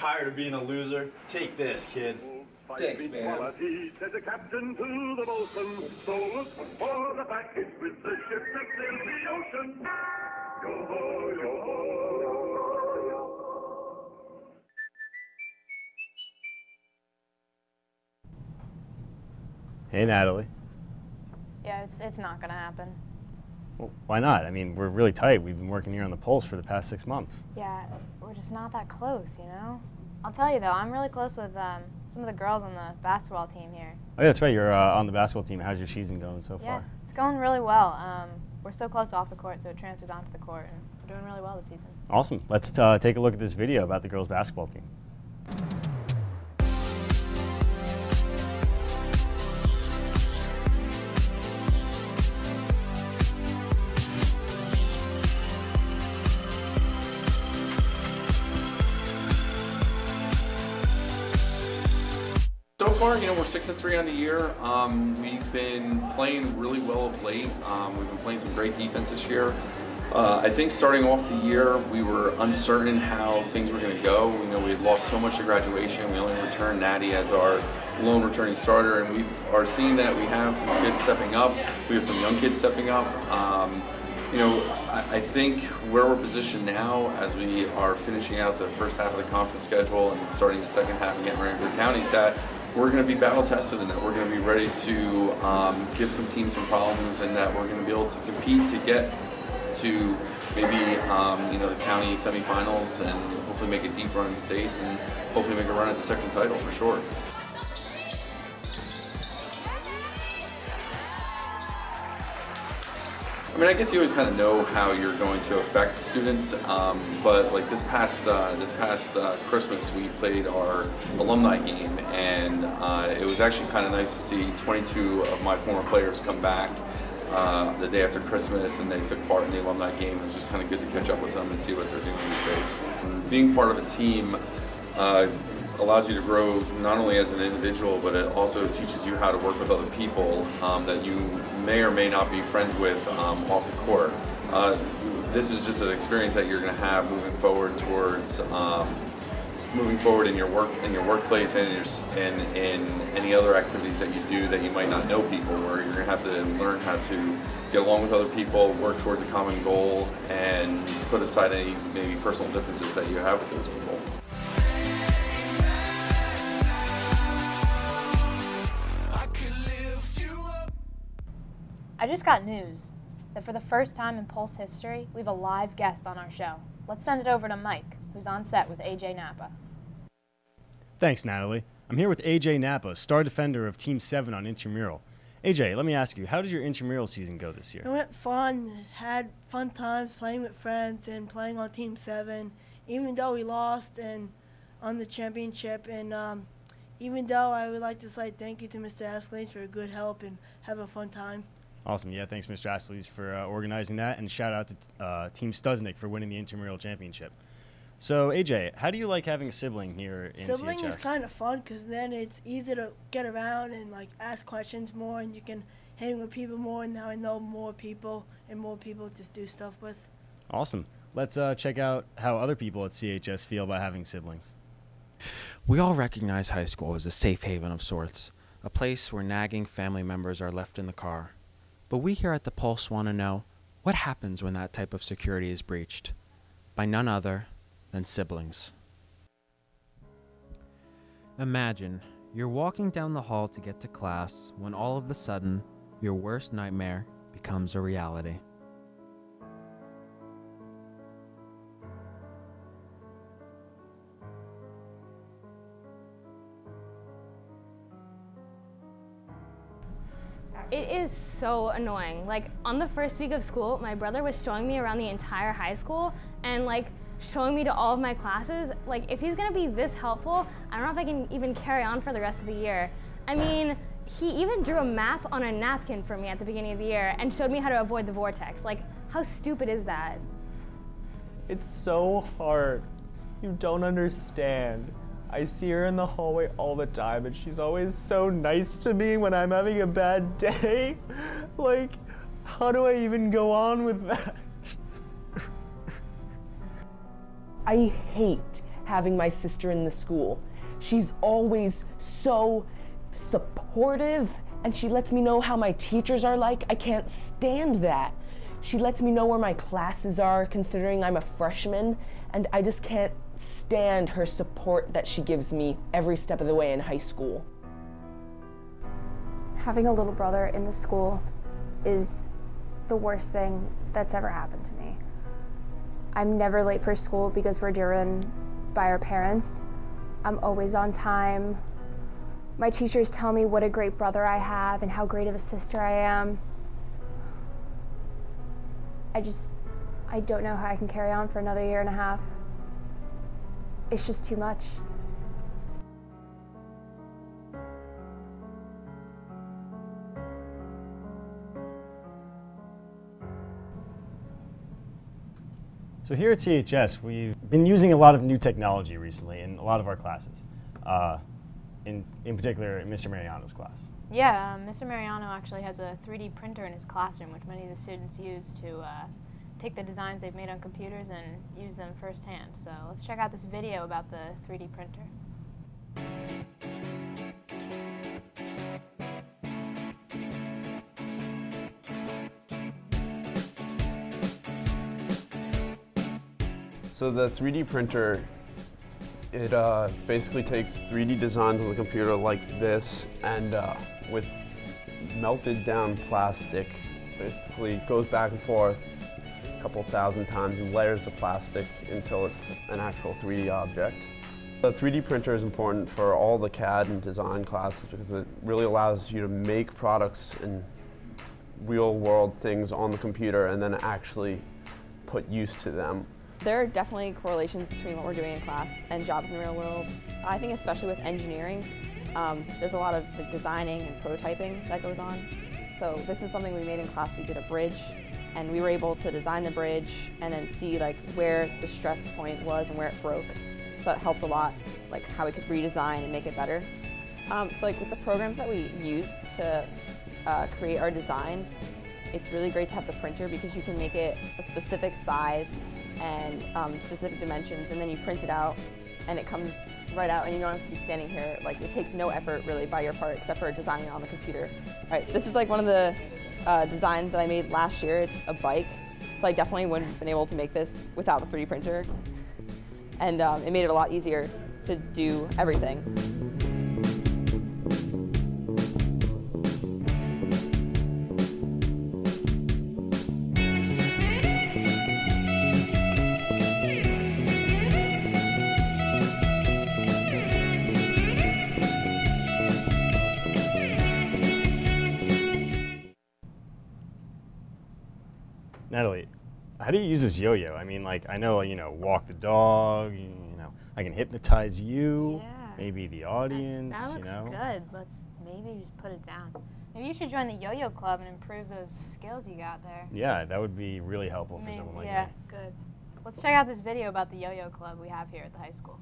Tired of being a loser? Take this, kid. Thanks, man. Said the captain to the bosun, so look for the package with the ship that sails the ocean. Yo-ho, yo-ho. Hey, Natalie. Yeah, it's not gonna happen. Well, why not? I mean, we're really tight. We've been working here on the Pulse for the past 6 months. Yeah, we're just not that close, you know? I'll tell you though, I'm really close with some of the girls on the basketball team here. Oh, yeah, that's right. You're on the basketball team. How's your season going so far? Yeah, it's going really well. We're so close off the court, so it transfers onto the court, and we're doing really well this season. Awesome. Let's take a look at this video about the girls' basketball team. So far, you know, we're 6-3 on the year. We've been playing really well of late. We've been playing some great defense this year. I think starting off the year, we were uncertain how things were going to go. You know, we had lost so much to graduation. We only returned Natty as our lone returning starter, and we are seeing that we have some kids stepping up. We have some young kids stepping up. You know, I think where we're positioned now, as we are finishing out the first half of the conference schedule and starting the second half and getting ready for the counties, that we're going to be battle tested and that we're going to be ready to give some teams some problems, and that we're going to be able to compete to get to maybe you know, the county semifinals and hopefully make a deep run in states and hopefully make a run at the second title for sure. I mean, I guess you always kind of know how you're going to affect students, but like this past Christmas, we played our alumni game, and it was actually kind of nice to see 22 of my former players come back the day after Christmas, and they took part in the alumni game. It was just kind of good to catch up with them and see what they're doing these days. And being part of a team allows you to grow not only as an individual, but it also teaches you how to work with other people that you may or may not be friends with off the court. This is just an experience that you're going to have moving forward towards moving forward in your workplace and in any other activities that you do that you might not know people, where you're going to have to learn how to get along with other people, work towards a common goal, and put aside any maybe personal differences that you have with those people. I just got news that for the first time in Pulse history, we have a live guest on our show. Let's send it over to Mike, who's on set with AJ Nappa. Thanks, Natalie. I'm here with AJ Nappa, star defender of Team 7 on Intermural. AJ, let me ask you, how did your intramural season go this year? It went fun. Had fun times playing with friends and playing on Team 7, even though we lost and on the championship. And even though I would like to say thank you to Mr. Ashley for good help and have a fun time. Awesome. Yeah, thanks, Mr. Astley's, for organizing that, and shout out to Team Stuznik for winning the intramural championship. So, AJ, how do you like having a sibling here in Sibling CHS? is kind of fun because then it's easy to get around and like ask questions more, and you can hang with people more. And now I know more people and more people to do stuff with. Awesome. Let's check out how other people at CHS feel about having siblings. We all recognize high school as a safe haven of sorts, a place where nagging family members are left in the car. But we here at the Pulse want to know, what happens when that type of security is breached? By none other than siblings. Imagine you're walking down the hall to get to class when all of a sudden your worst nightmare becomes a reality. It is so annoying. Like, on the first week of school, my brother was showing me around the entire high school and like showing me to all of my classes. Like, if he's gonna be this helpful, I don't know if I can even carry on for the rest of the year. I mean, he even drew a map on a napkin for me at the beginning of the year and showed me how to avoid the vortex. Like, how stupid is that? It's so hard. You don't understand. I see her in the hallway all the time, and she's always so nice to me when I'm having a bad day. Like, how do I even go on with that? I hate having my sister in the school. She's always so supportive, and she lets me know how my teachers are like. I can't stand that. She lets me know where my classes are, considering I'm a freshman, and I just can't stand her support that she gives me every step of the way in high school. Having a little brother in the school is the worst thing that's ever happened to me. I'm never late for school because we're driven by our parents. I'm always on time. My teachers tell me what a great brother I have and how great of a sister I am. I don't know how I can carry on for another 1.5 years. It's just too much. So here at CHS, we've been using a lot of new technology recently in a lot of our classes, in particular in Mr. Mariano's class. Yeah, Mr. Mariano actually has a 3D printer in his classroom, which many of the students use to take the designs they've made on computers and use them firsthand. So let's check out this video about the 3D printer. So the 3D printer, it basically takes 3D designs on the computer like this, and with melted down plastic, basically goes back and forth a couple thousand times and layers the plastic until it's an actual 3D object. The 3D printer is important for all the CAD and design classes because it really allows you to make products and real world things on the computer and then actually put use to them. There are definitely correlations between what we're doing in class and jobs in the real world. I think especially with engineering, there's a lot of designing and prototyping that goes on. So this is something we made in class. We did a bridge, and we were able to design the bridge and then see like where the stress point was and where it broke. So that helped a lot, like how we could redesign and make it better. So like with the programs that we use to create our designs, it's really great to have the printer because you can make it a specific size and specific dimensions, and then you print it out and it comes right out and you don't have to be standing here. Like it takes no effort really by your part except for designing it on the computer. All right, this is like one of the designs that I made last year. It's a bike, so I definitely wouldn't have been able to make this without the 3D printer, and it made it a lot easier to do everything. Natalie, how do you use this yo-yo? I mean, like, I know, walk the dog, I can hypnotize you, maybe the audience, That looks good. Let's maybe just put it down. Maybe you should join the yo-yo club and improve those skills you got there. Yeah, that would be really helpful for someone like me. Yeah, good. Let's check out this video about the yo-yo club we have here at the high school.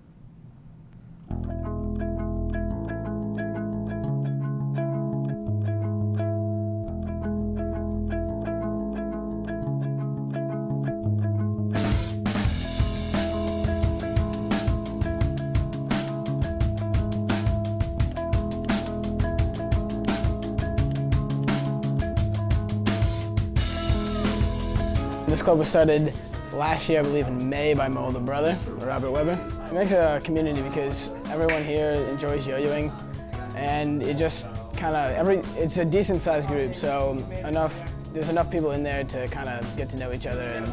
This club was started last year, I believe in May, by my older brother, Robert Weber. It makes a community because everyone here enjoys yo-yoing, and it just kind of, it's a decent sized group, so there's enough people in there to kind of get to know each other, and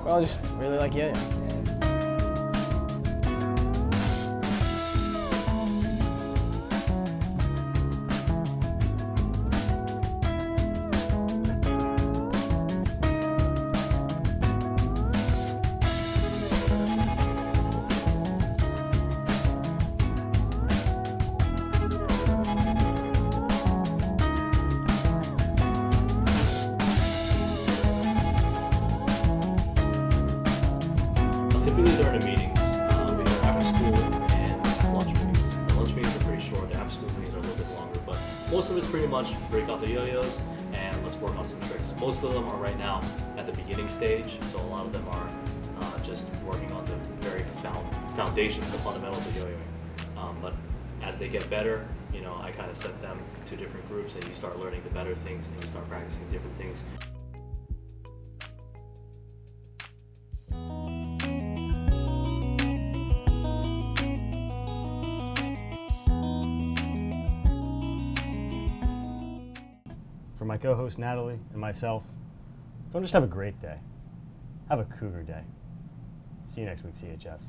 we all just really like yo-yoing. Typically during the meetings, we have after school and lunch meetings. The lunch meetings are pretty short, the after school meetings are a little bit longer, but most of it's pretty much break out the yo-yos and let's work on some tricks. Most of them are right now at the beginning stage, so a lot of them are just working on the very foundation, the fundamentals of yo-yoing. But as they get better, you know, I kind of set them to different groups, and you start learning the better things, and you start practicing different things. For my co-host Natalie and myself, don't just have a great day, have a Cougar day. See you next week, CHS.